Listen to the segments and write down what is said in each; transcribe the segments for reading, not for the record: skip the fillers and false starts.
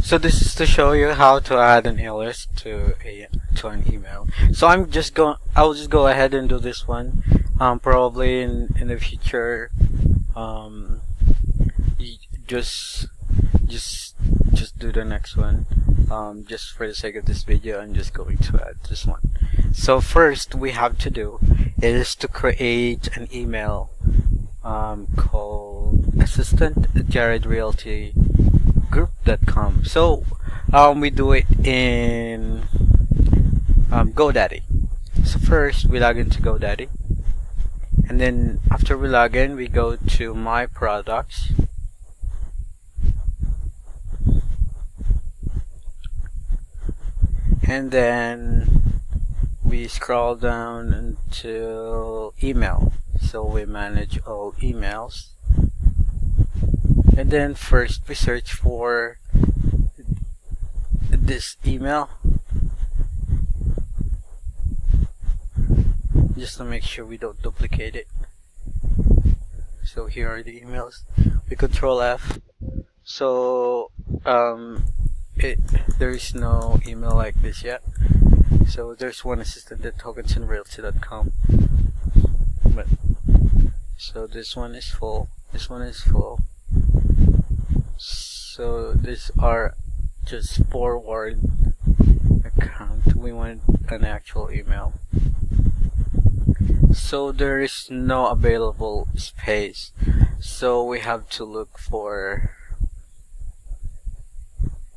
So this is to show you how to add an alias to an email. So I'll just go ahead and do this one. Probably in the future, you just do the next one. Just for the sake of this video, I'm just going to add this one. So first we have to do is to create an email called assistant@jaredrealtygroup.com. So we do it in GoDaddy. So first we log into GoDaddy, and then after we log in, we go to My Products, and then we scroll down until email. So we manage all emails, and then first we search for this email just to make sure we don't duplicate it. So here are the emails. We control F. So there is no email like this yet. So there's one assistant@tokensandrealty.com, but so this one is full. This one is full. So these are just forward account. We want an actual email. So there is no available space. So we have to look for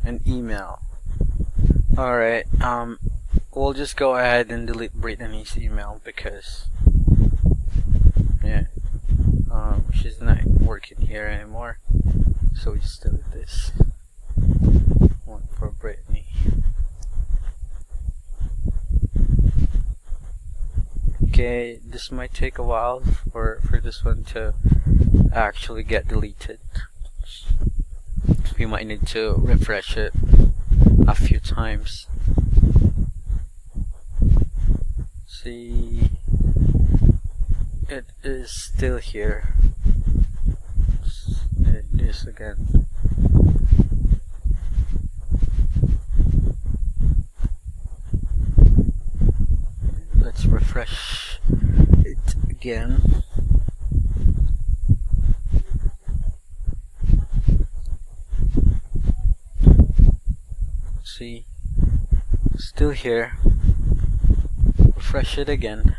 an email. Alright, we'll just go ahead and delete Brittany's email because she's not working here anymore. So we just delete this one for Brittany. Okay, this might take a while for this one to actually get deleted. We might need to refresh it a few times. See, it is still here. It is again. Let's refresh it again. See, still here. Refresh it again.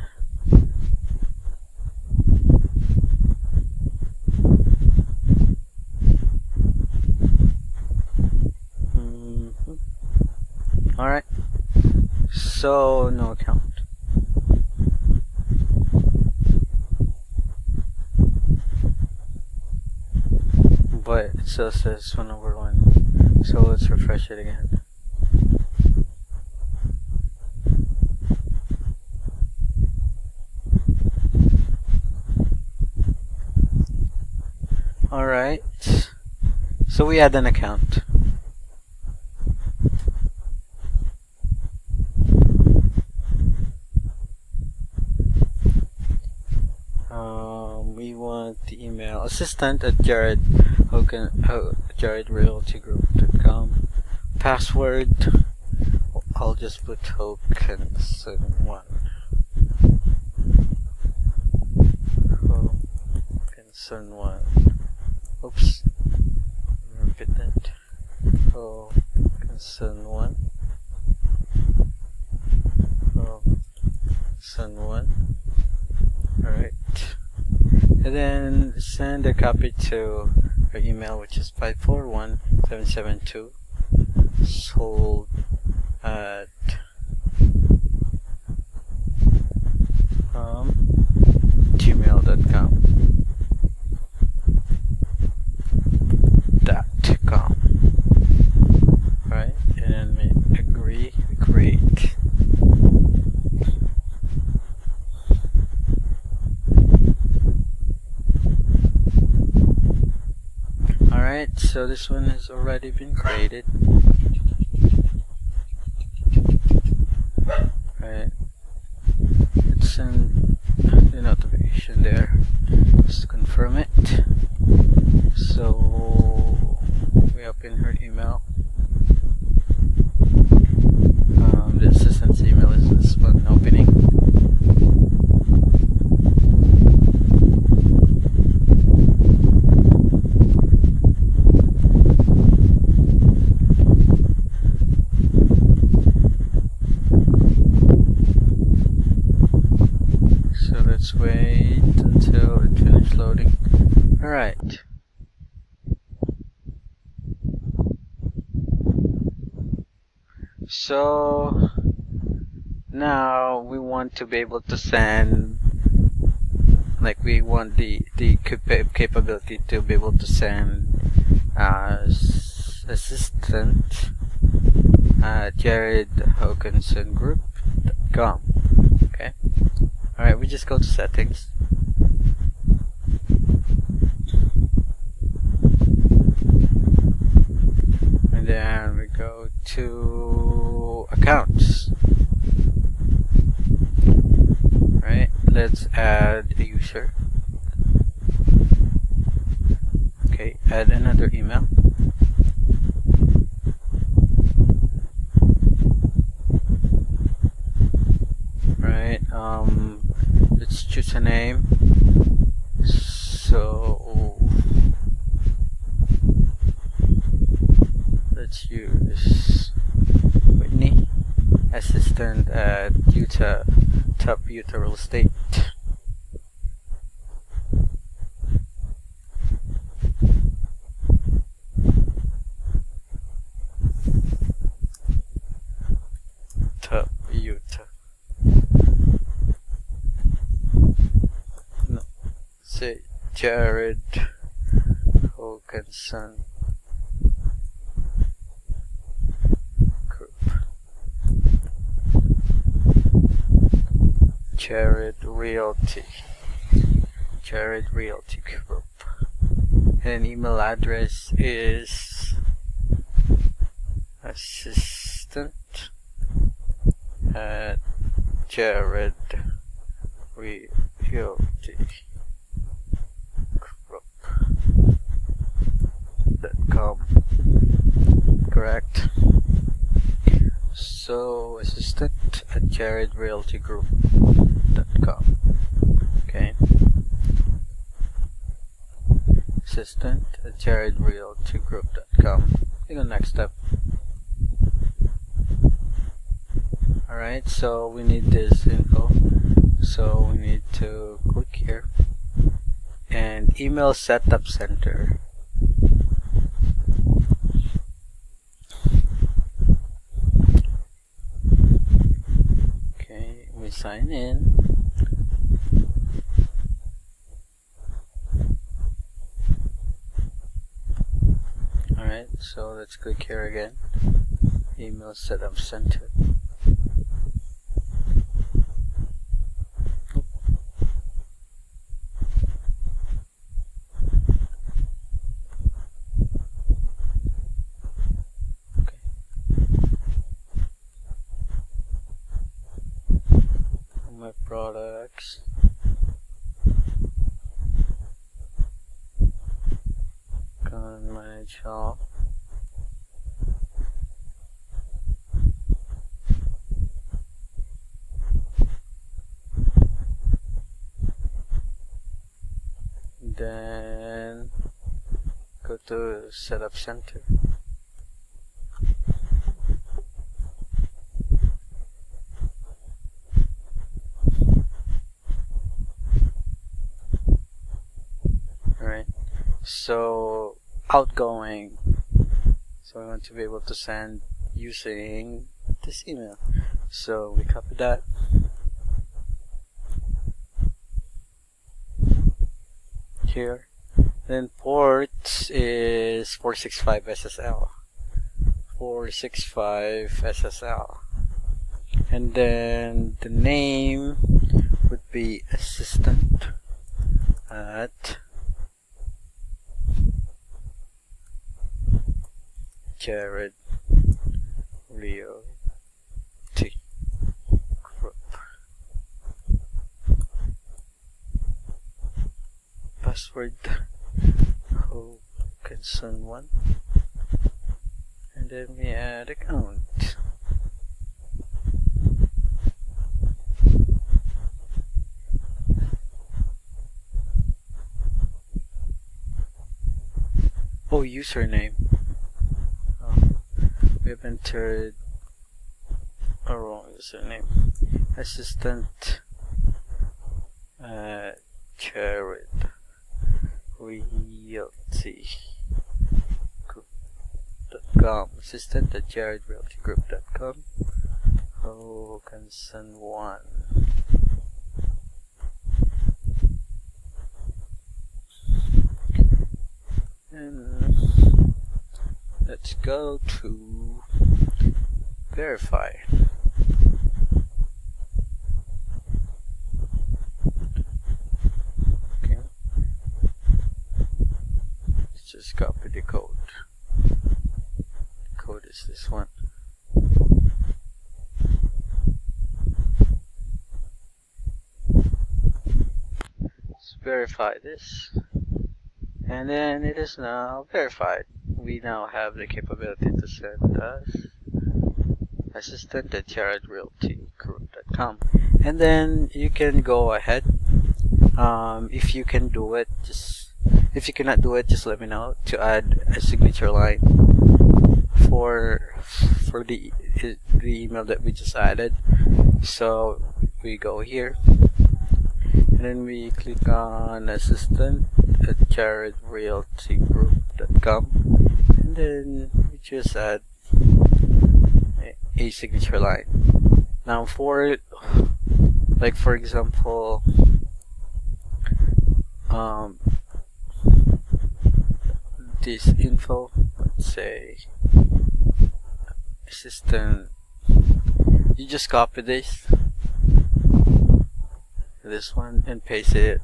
Alright, so no account. But it still says 1/1. So let's refresh it again. Alright, so we add an account. We want the email assistant@jaredrealtygroup.com. Password, I'll just put tokenson1. Tokenson1. Oops. Repeat that. Tokenson1. Tokenson1. Alright. And then send a copy to our email, which is 541772 sold at gmail.com. Right, and we agree, create. Alright, so this one has already been created. Right, let's send the notification there just to confirm it. So we open her email. let's wait until it finishes loading. Alright. So now we want to be able to send, like we want the capability to be able to send assistant jaredhawkinsongroup.com. Okay. Alright, we just go to settings. And then we go to accounts. Right, let's add a user. Okay, add another email. Right, let's choose a name. So let's use Whitney, assistant at Top Utah Real Estate. Top Utah. No, say Jared Hawkinson Group. Jared Realty Group. And email address is assistant at Jared Realty Group.com. Correct. So assistant at Jared Realty Group.com. Okay. Assistant at Jared Realty Group.com. Click on next step. Alright, so we need this info. So we need to click here and email setup center. Okay, we sign in. Alright, so let's click here again. Email setup center. My products. Can manage all. Then go to setup center. Alright, so outgoing, so we want to be able to send using this email, so we copy that, here, then port is 465 SSL, 465 SSL, and then the name would be assistant at Jared Realty Group. Password Hawkinson1, and then we add account. Oh, username. We have entered a wrong username. Assistant Jared Realty Group.com. Assistant at jaredrealtygroup.com. Hoganson 1. And let's go to verify. Okay. Let's just copy the code. The code is this one. Let's verify this. And then it is now verified. We now have the capability to send us assistant at jaredrealtygroup.com. And then you can go ahead. If you can do it, if you cannot do it, just let me know, to add a signature line for the email that we just added. So we go here, and then we click on assistant at jaredrealtygroup.com, and then we just add a signature line. Now for example, this info, let's say assistant, you just copy this one and paste it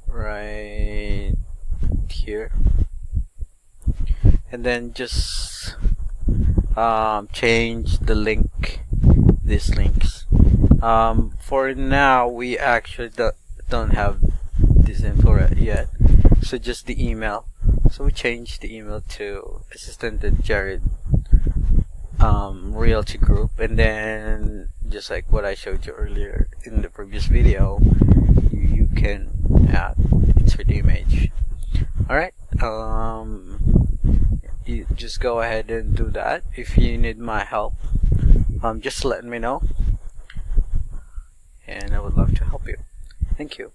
right here, and then just change the link, these links. For now we actually don't have this info yet, so just the email. So we change the email to assistant at Jared Realty Group, and then just like what I showed you earlier in the previous video, you can add insert image. Alright, you just go ahead and do that. If you need my help, just let me know, and I would love to help you. Thank you.